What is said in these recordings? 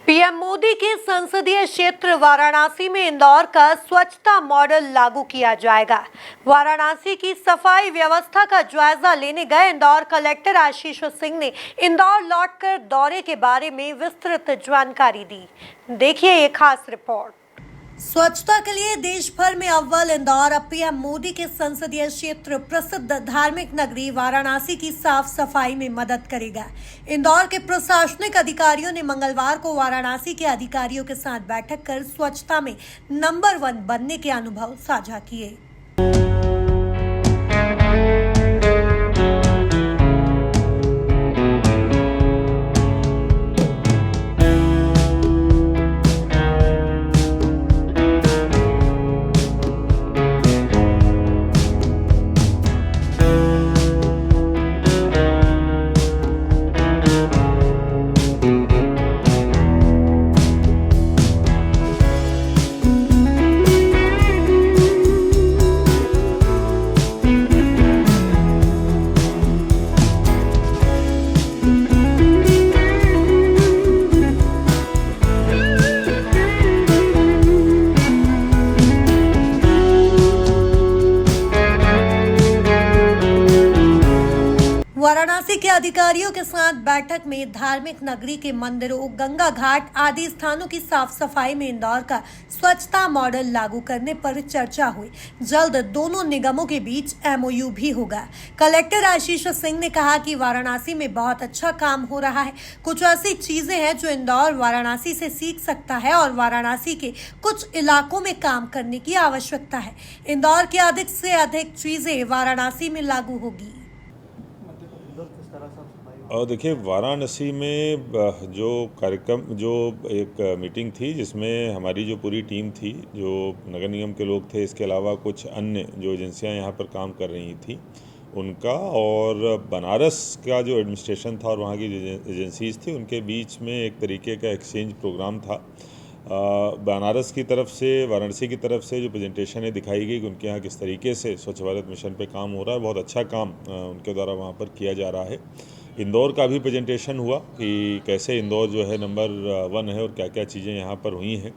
PM Modi के संसदीय क्षेत्र वाराणसी में इंदौर का स्वच्छता मॉडल लागू किया जाएगा। वाराणसी की सफाई व्यवस्था का जायजा लेने गए इंदौर कलेक्टर आशीष सिंह ने इंदौर लौटकर दौरे के बारे में विस्तृत जानकारी दी। देखिए ये खास रिपोर्ट। स्वच्छता के लिए देश भर में अव्वल इंदौर अब पीएम मोदी के संसदीय क्षेत्र प्रसिद्ध धार्मिक नगरी वाराणसी की साफ सफाई में मदद करेगा। इंदौर के प्रशासनिक अधिकारियों ने मंगलवार को वाराणसी के अधिकारियों के साथ बैठक कर स्वच्छता में नंबर 1 बनने के अनुभव साझा किए। वाराणसी के अधिकारियों के साथ बैठक में धार्मिक नगरी के मंदिरों, गंगा घाट आदि स्थानों की साफ सफाई में इंदौर का स्वच्छता मॉडल लागू करने पर चर्चा हुई। जल्द दोनों निगमों के बीच एमओयू भी होगा। कलेक्टर आशीष सिंह ने कहा कि वाराणसी में बहुत अच्छा काम हो रहा है। कुछ ऐसी चीजें हैं जो इंदौर वाराणसी से सीख सकता है और वाराणसी के कुछ इलाकों में काम करने की आवश्यकता है। इंदौर की अधिक से अधिक चीजें वाराणसी में लागू होगी। और देखिए, वाराणसी में जो कार्यक्रम, जो एक मीटिंग थी जिसमें हमारी जो पूरी टीम थी, जो नगर निगम के लोग थे, इसके अलावा कुछ अन्य जो एजेंसियां यहाँ पर काम कर रही थी उनका, और बनारस का जो एडमिनिस्ट्रेशन था और वहाँ की जो एजेंसीज थी, उनके बीच में एक तरीके का एक्सचेंज प्रोग्राम था। बनारस की तरफ से, वाराणसी की तरफ से जो प्रेजेंटेशन दिखाई गई कि उनके यहाँ किस तरीके से स्वच्छ भारत मिशन पे काम हो रहा है, बहुत अच्छा काम उनके द्वारा वहाँ पर किया जा रहा है। इंदौर का भी प्रेजेंटेशन हुआ कि कैसे इंदौर जो है नंबर 1 है और क्या क्या चीज़ें यहाँ पर हुई हैं।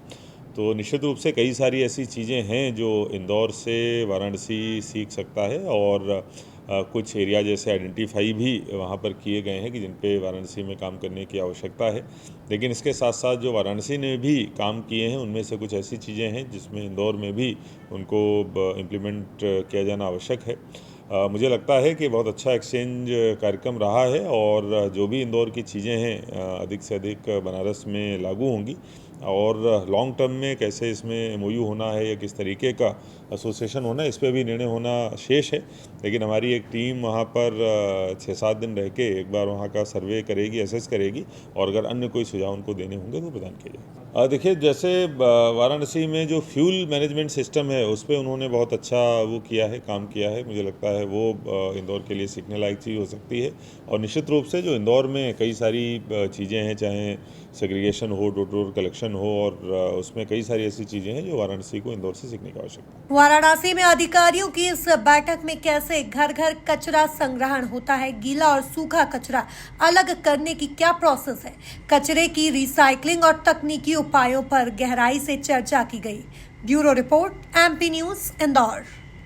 तो निश्चित रूप से कई सारी ऐसी चीज़ें हैं जो इंदौर से वाराणसी सीख सकता है, और कुछ एरिया जैसे आइडेंटिफाई भी वहाँ पर किए गए हैं कि जिन पे वाराणसी में काम करने की आवश्यकता है। लेकिन इसके साथ साथ जो वाराणसी ने भी काम किए हैं उनमें से कुछ ऐसी चीज़ें हैं जिसमें इंदौर में भी उनको इम्प्लीमेंट किया जाना आवश्यक है। मुझे लगता है कि बहुत अच्छा एक्सचेंज कार्यक्रम रहा है, और जो भी इंदौर की चीज़ें हैं अधिक से अधिक बनारस में लागू होंगी, और लॉन्ग टर्म में कैसे इसमें एमओयू होना है या किस तरीके का एसोसिएशन होना है, इस पर भी निर्णय होना शेष है। लेकिन हमारी एक टीम वहाँ पर 6-7 दिन रह के एक बार वहाँ का सर्वे करेगी, असेस करेगी, और अगर अन्य कोई सुझाव उनको देने होंगे तो प्रदान किए जाएंगे। देखिए, जैसे वाराणसी में जो फ्यूल मैनेजमेंट सिस्टम है उस पर उन्होंने बहुत अच्छा वो किया है, काम किया है। मुझे लगता है वो इंदौर के लिए सीखने लायक चीज़ हो सकती है। और निश्चित रूप से जो इंदौर में कई सारी चीज़ें हैं, चाहे सेग्रीगेशन हो, डोर टू डोर कलेक्शन हो, और उसमें कई सारी ऐसी चीज़ें हैं जो वाराणसी को इंदौर से सीखने की आवश्यकता है। वाराणसी में अधिकारियों की इस बैठक में कैसे घर घर कचरा संग्रहण होता है, गीला और सूखा कचरा अलग करने की क्या प्रोसेस है, कचरे की रिसाइकलिंग और तकनीकी उपायों पर गहराई से चर्चा की गई। Bureau report, MP news, Indore.